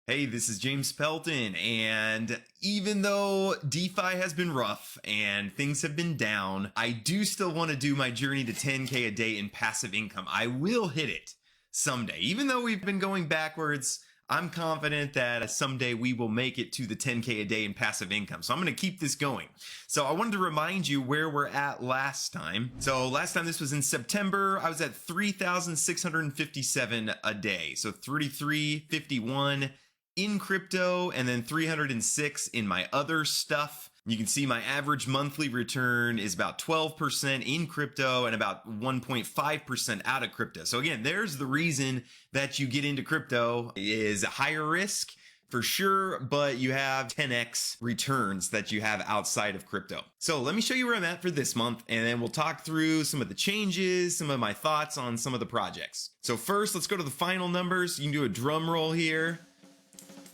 Hey, this is James Pelton, and even though DeFi has been rough and things have been down, I do still want to do my journey to 10K a day in passive income. I will hit it someday. Even though we've been going backwards, I'm confident that someday we will make it to the 10K a day in passive income. So I'm going to keep this going. So I wanted to remind you where we're at last time. So last time, this was in September, I was at 3,657 a day. So 33.51 in crypto, and then 306 in my other stuff. You can see my average monthly return is about 12% in crypto and about 1.5% out of crypto. So again, there's the reason that you get into crypto is higher risk for sure, but you have 10x returns that you have outside of crypto. So let me show you where I'm at for this month, and then we'll talk through some of the changes, some of my thoughts on some of the projects. So first, let's go to the final numbers. You can do a drum roll here.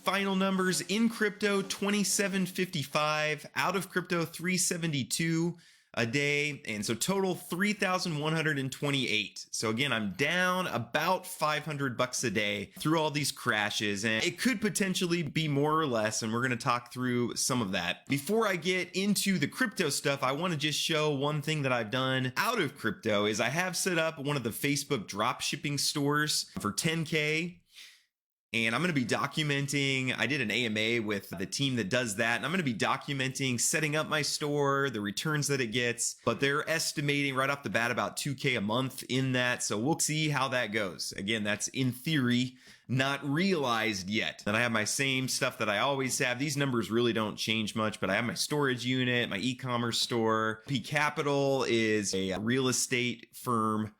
Final numbers in crypto 2755, out of crypto 372 a day, and so total 3,128. So again, I'm down about $500 a day through all these crashes, and it could potentially be more or less, and we're going to talk through some of that. Before I get into the crypto stuff, I want to just show one thing that I've done out of crypto is I have set up one of the Facebook drop shipping stores for 10K. And I'm going to be documenting, I did an AMA with the team that does that, and I'm going to be documenting setting up my store, the returns that it gets, but they're estimating right off the bat about 2K a month in that, so we'll see how that goes. Again, that's in theory, not realized yet. Then I have my same stuff that I always have. These numbers really don't change much, but I have my storage unit, my e-commerce store. P Capital is a real estate firm.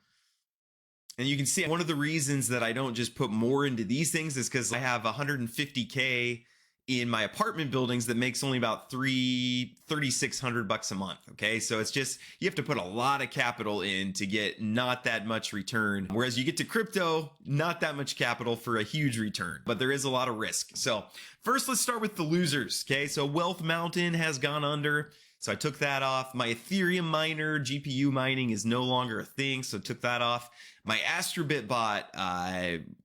And you can see one of the reasons that I don't just put more into these things is because I have 150K in my apartment buildings that makes only about $3,600 a month. Okay, so it's just, you have to put a lot of capital in to get not that much return. Whereas you get to crypto, not that much capital for a huge return, but there is a lot of risk. So first, let's start with the losers. Okay, so Wealth Mountain has gone under. So I took that off. My Ethereum miner, GPU mining is no longer a thing, so took that off. My Astrobit bot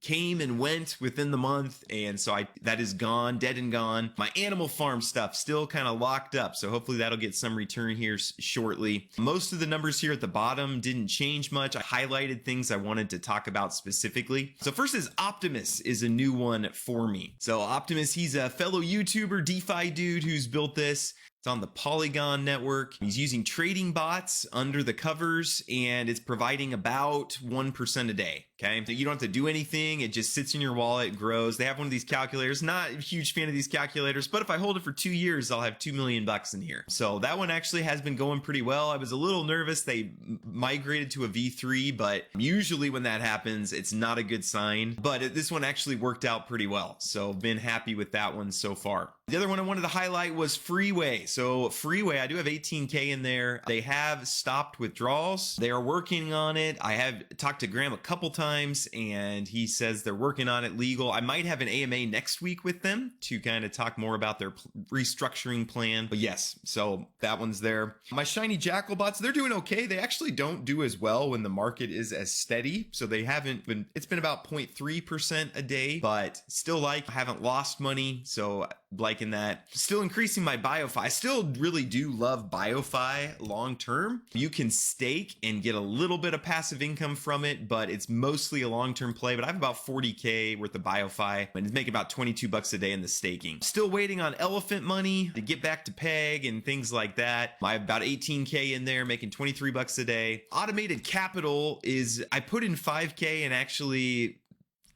came and went within the month, and so that is gone, dead and gone. My Animal Farm stuff still kind of locked up, so hopefully that'll get some return here shortly. Most of the numbers here at the bottom didn't change much. I highlighted things I wanted to talk about specifically. So first is Optimus is a new one for me. So Optimus, he's a fellow YouTuber, DeFi dude who's built this. It's on the Polygon network. He's using trading bots under the covers, and it's providing about 1% a day. Okay, so you don't have to do anything. It just sits in your wallet, grows. They have one of these calculators. Not a huge fan of these calculators, but if I hold it for 2 years, I'll have $2 million in here. So that one actually has been going pretty well. I was a little nervous. They migrated to a V3, but usually when that happens, it's not a good sign. But this one actually worked out pretty well. So been happy with that one so far. The other one I wanted to highlight was Freeway. So Freeway, I do have 18K in there. They have stopped withdrawals. They are working on it. I have talked to Graham a couple times, and he says they're working on it legal. I might have an AMA next week with them to kind of talk more about their restructuring plan. But yes, so that one's there. My shiny Jackal bots, they're doing okay. They actually don't do as well when the market is as steady. So they haven't been, it's been about 0.3% a day, but still I haven't lost money. So liking that. Still increasing my Biofi. I still really do love Biofi long term. You can stake and get a little bit of passive income from it, but it's mostly a long-term play. But I have about 40K worth of Biofi, and it's making about 22 bucks a day in the staking. Still waiting on Elephant Money to get back to peg and things like that. I have about 18K in there, making 23 bucks a day. Automated Capital is, I put in 5K and actually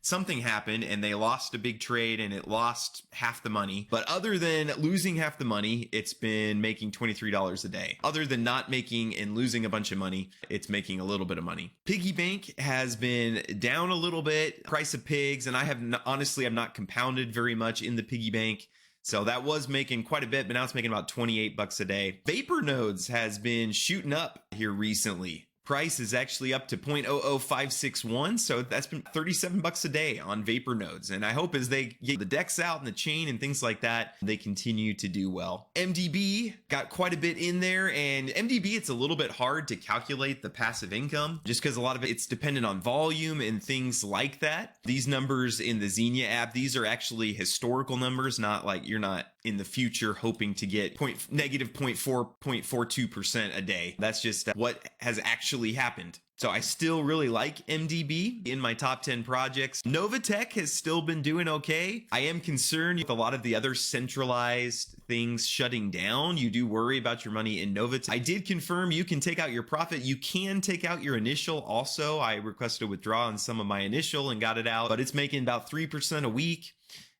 something happened and they lost a big trade and it lost half the money. But other than losing half the money, it's been making $23 a day. Other than not making and losing a bunch of money, it's making a little bit of money. Piggy Bank has been down a little bit, price of pigs, and I have honestly, I've not compounded very much in the Piggy Bank. So that was making quite a bit, but now it's making about 28 bucks a day. Vapor Nodes has been shooting up here recently. price is actually up to 0.00561. So that's been 37 bucks a day on Vapor nodes. And I hope as they get the decks out and the chain and things like that, they continue to do well. MDB got quite a bit in there, and MDB, it's a little bit hard to calculate the passive income just because a lot of it's dependent on volume and things like that. These numbers in the Xenia app, these are actually historical numbers, not like you're not in the future hoping to get negative 0.42% a day. That's just what has actually happened. So I still really like MDB in my top 10 projects. Novatech has still been doing okay. I am concerned with a lot of the other centralized things shutting down. You do worry about your money in Novatech. I did confirm you can take out your profit. You can take out your initial also. I requested a withdrawal on some of my initial and got it out, but it's making about 3% a week.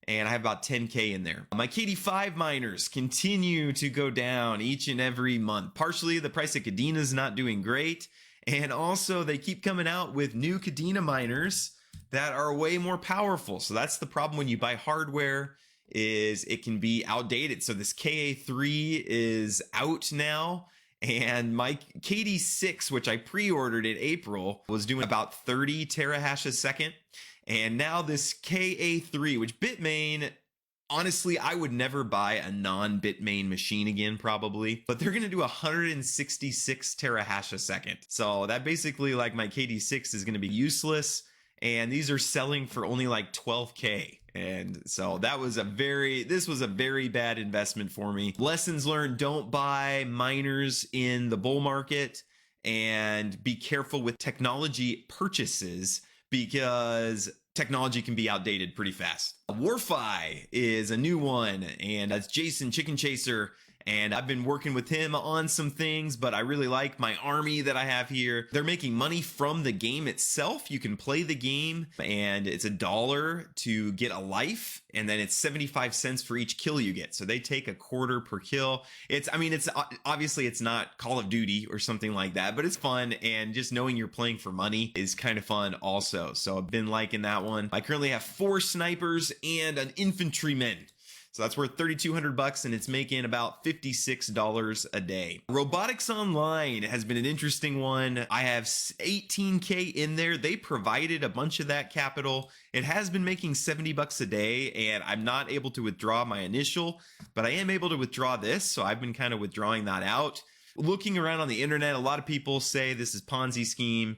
And I have about 10K in there. My KD5 miners continue to go down each and every month. Partially, the price of Kadena is not doing great. And also, they keep coming out with new Kadena miners that are way more powerful. So that's the problem when you buy hardware, is it can be outdated. So this KA3 is out now. And my KD6, which I pre-ordered in April, was doing about 30 terahash a second. And now this KA3, which Bitmain, honestly, I would never buy a non-Bitmain machine again, probably. But they're going to do 166 terahash a second. So that basically, like, my KD6 is going to be useless. And these are selling for only like 12K. And so this was a very bad investment for me. Lessons learned: don't buy miners in the bull market, and be careful with technology purchases, because technology can be outdated pretty fast. Warfi is a new one, and that's Jason Chicken Chaser. And I've been working with him on some things, but I really like my army that I have here. They're making money from the game itself. You can play the game, and it's $1 to get a life, and then it's 75 cents for each kill you get. So they take a quarter per kill. It's obviously it's not Call of Duty or something like that, but it's fun, and just knowing you're playing for money is kind of fun also. So I've been liking that one. I currently have 4 snipers and an infantryman. So that's worth 3,200 bucks, and it's making about $56 a day. Robotics Online has been an interesting one. I have 18K in there. They provided a bunch of that capital. It has been making 70 bucks a day, and I'm not able to withdraw my initial, but I am able to withdraw this. So I've been kind of withdrawing that out. Looking around on the internet, a lot of people say this is Ponzi scheme.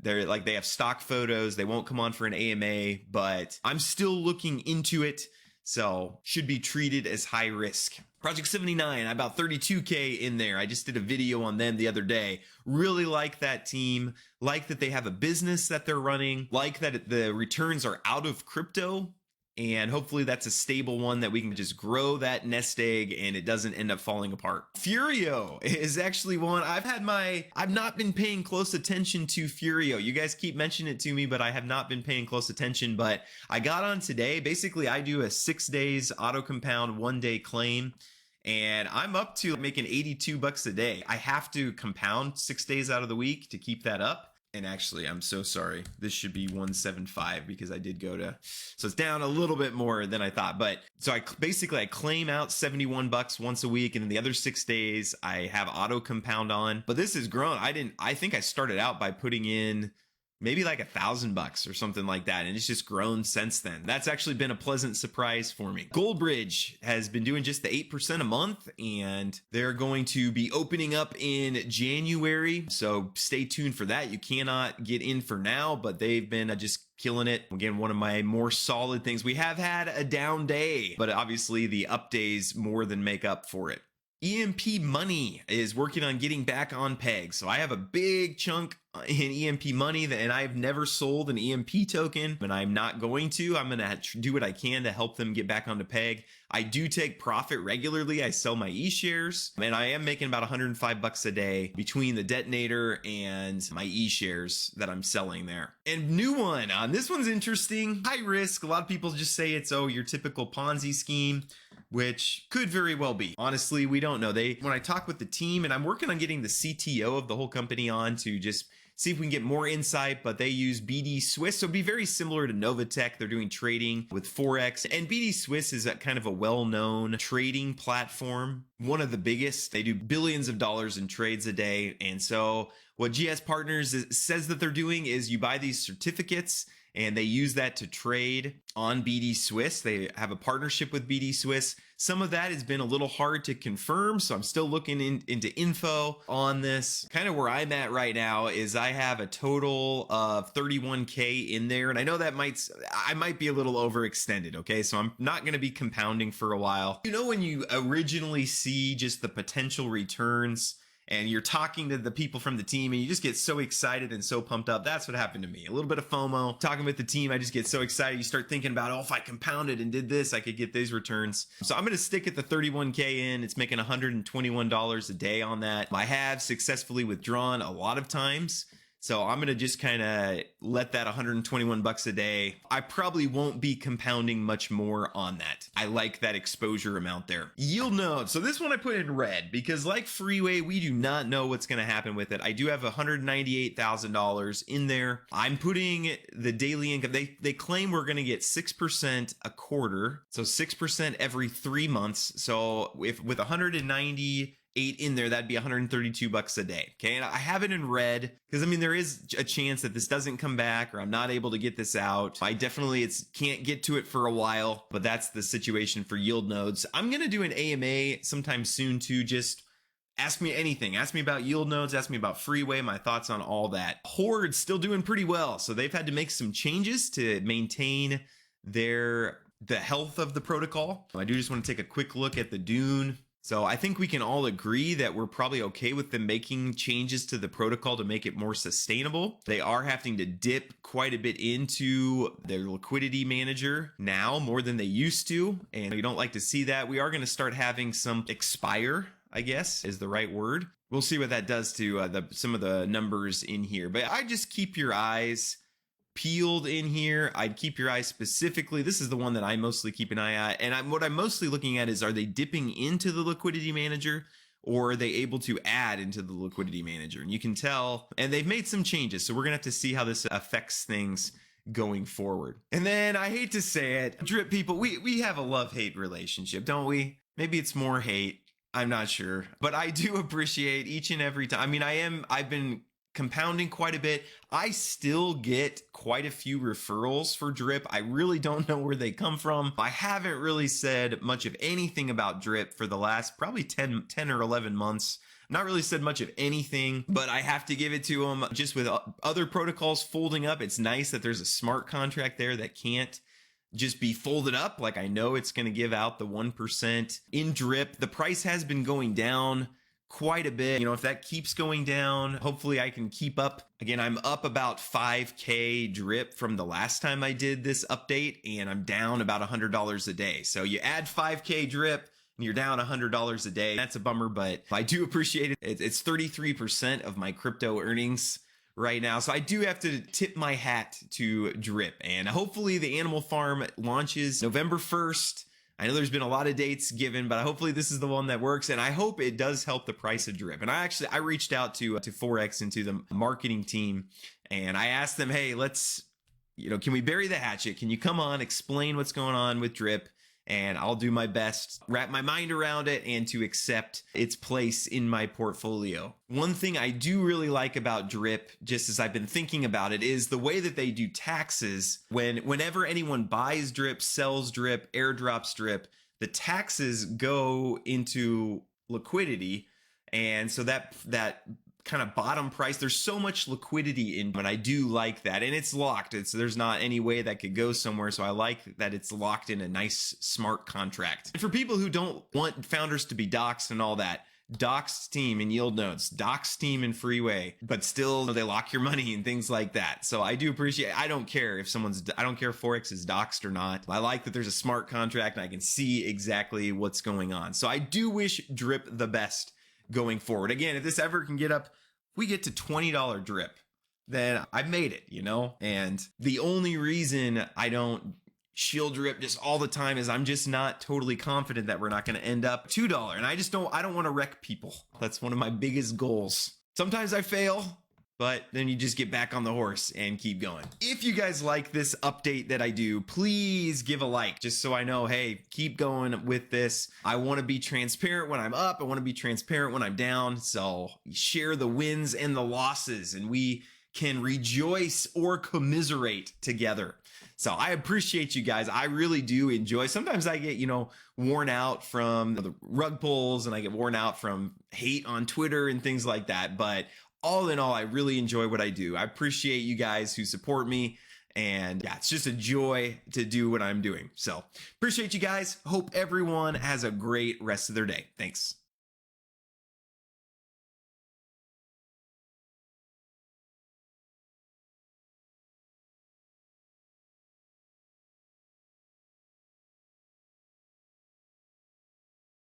They're like, they have stock photos. They won't come on for an AMA, but I'm still looking into it. So should be treated as high risk. Project 79, about 32K in there. I just did a video on them the other day. Really like that team. Like that they have a business that they're running. Like that the returns are out of crypto. And hopefully that's a stable one that we can just grow that nest egg and it doesn't end up falling apart. Furio is actually one I've not been paying close attention to Furio. You guys keep mentioning it to me, but I have not been paying close attention. But I got on today. Basically, I do a 6 days auto compound 1 day claim. And I'm up to making 82 bucks a day. I have to compound 6 days out of the week to keep that up. And actually, I'm so sorry. This should be 175 because I did go to, so it's down a little bit more than I thought. But so I claim out 71 bucks once a week. And then the other 6 days I have auto compound on. But this has grown. I think I started out by putting in maybe like $1,000 or something like that. And it's just grown since then. That's actually been a pleasant surprise for me. Goldbridge has been doing just the 8% a month, and they're going to be opening up in January. So stay tuned for that. You cannot get in for now, but they've been just killing it. Again, one of my more solid things. We have had a down day, but obviously the up days more than make up for it. EMP Money is working on getting back on peg. So I have a big chunk in EMP Money, and I've never sold an EMP token, and I'm not going to. I'm going to do what I can to help them get back onto peg. I do take profit regularly. I sell my E-shares, and I am making about 105 bucks a day between the detonator and my E-shares that I'm selling there. And new one, this one's interesting. High risk. A lot of people just say it's, oh, your typical Ponzi scheme, which could very well be. Honestly, we don't know. When I talk with the team, and I'm working on getting the CTO of the whole company on to just see if we can get more insight, but they use BD Swiss. So it'd be very similar to Novatech. They're doing trading with Forex, and BD Swiss is a kind of a well-known trading platform. One of the biggest. They do billions of dollars in trades a day. And so what GSPartners says that they're doing is you buy these certificates and they use that to trade on BD Swiss. They have a partnership with BD Swiss. Some of that has been a little hard to confirm, so I'm still looking into info on this. Kind of where I'm at right now is I have a total of 31K in there, and I know that I might be a little overextended, okay? So I'm not going to be compounding for a while. You know, when you originally see just the potential returns and you're talking to the people from the team and you just get so excited and so pumped up. That's what happened to me. A little bit of FOMO. Talking with the team, I just get so excited. You start thinking about, oh, if I compounded and did this, I could get these returns. So I'm going to stick at the 31K in. It's making $121 a day on that. I have successfully withdrawn a lot of times. So I'm going to just kind of let that 121 bucks a day. I probably won't be compounding much more on that. I like that exposure amount there. Yieldnodes. So this one I put in red because like Freeway, we do not know what's going to happen with it. I do have $198,000 in there. I'm putting the daily income. They claim we're going to get 6% a quarter. So 6% every 3 months. So if with 198 in there, that'd be 132 bucks a day. Okay. And I have it in red because I mean, there is a chance that this doesn't come back or I'm not able to get this out. I definitely can't get to it for a while, but that's the situation for Yieldnodes. I'm going to do an AMA sometime soon too. Just ask me anything. Ask me about Yieldnodes. Ask me about Freeway, my thoughts on all that. Horde's still doing pretty well. So they've had to make some changes to maintain the health of the protocol. I do just want to take a quick look at the Dune. So I think we can all agree that we're probably okay with them making changes to the protocol to make it more sustainable. They are having to dip quite a bit into their liquidity manager now, more than they used to. And we don't like to see that. We are going to start having some expire, I guess is the right word. We'll see what that does to some of the numbers in here. But I just keep your eyes peeled in here. I'd keep your eyes specifically. This is the one that I mostly keep an eye at. And what I'm mostly looking at is, are they dipping into the liquidity manager or are they able to add into the liquidity manager? And you can tell, and they've made some changes. So we're going to have to see how this affects things going forward. And then I hate to say it, drip people, we have a love-hate relationship, don't we? Maybe it's more hate. I'm not sure, but I do appreciate each and every time. I mean, I've been compounding quite a bit. I still get quite a few referrals for drip. I really don't know where they come from. I haven't really said much of anything about drip for the last probably 10 or 11 months. Not really said much of anything, but I have to give it to them. Just with other protocols folding up, it's nice that there's a smart contract there that can't just be folded up. Like I know it's going to give out the 1% in drip. The price has been going down quite a bit. You know, if that keeps going down, hopefully I can keep up. Again, I'm up about 5K drip from the last time I did this update, and I'm down about $100 a day. So you add 5K drip and you're down $100 a day. That's a bummer, but I do appreciate it. It's 33% of my crypto earnings right now. So I do have to tip my hat to drip, and hopefully the animal farm launches November 1st. I know there's been a lot of dates given, but hopefully this is the one that works, and I hope it does help the price of drip. And I reached out to Forex and to the marketing team, and I asked them, hey, can we bury the hatchet? Can you come on, explain what's going on with drip? And I'll do my best, wrap my mind around it, and to accept its place in my portfolio. One thing I do really like about drip, just as I've been thinking about it, is the way that they do taxes. Whenever anyone buys drip, sells drip, airdrops drip, the taxes go into liquidity. And so that kind of bottom price, there's so much liquidity in, and I do like that. And it's locked. There's not any way that could go somewhere. So I like that it's locked in a nice smart contract. And for people who don't want founders to be doxxed and all that, doxed team in Yieldnodes, doxed team in Freeway, but still they lock your money and things like that. So I do appreciate, I don't care if Forex is doxed or not. I like that there's a smart contract and I can see exactly what's going on. So I do wish drip the best going forward. Again, if this ever can we get to $20 drip, then I've made it, and the only reason I don't shield drip just all the time is I'm just not totally confident that we're not going to end up $2. And I don't want to wreck people. That's one of my biggest goals. Sometimes I fail, but then you just get back on the horse and keep going. If you guys like this update that I do, please give a like, just so I know, hey, keep going with this. I want to be transparent when I'm up. I want to be transparent when I'm down. So share the wins and the losses, and we can rejoice or commiserate together. So I appreciate you guys. I really do enjoy. Sometimes I get, worn out from the rug pulls, and I get worn out from hate on Twitter and things like that. But all in all, I really enjoy what I do. I appreciate you guys who support me. And yeah, it's just a joy to do what I'm doing. So appreciate you guys. Hope everyone has a great rest of their day. Thanks.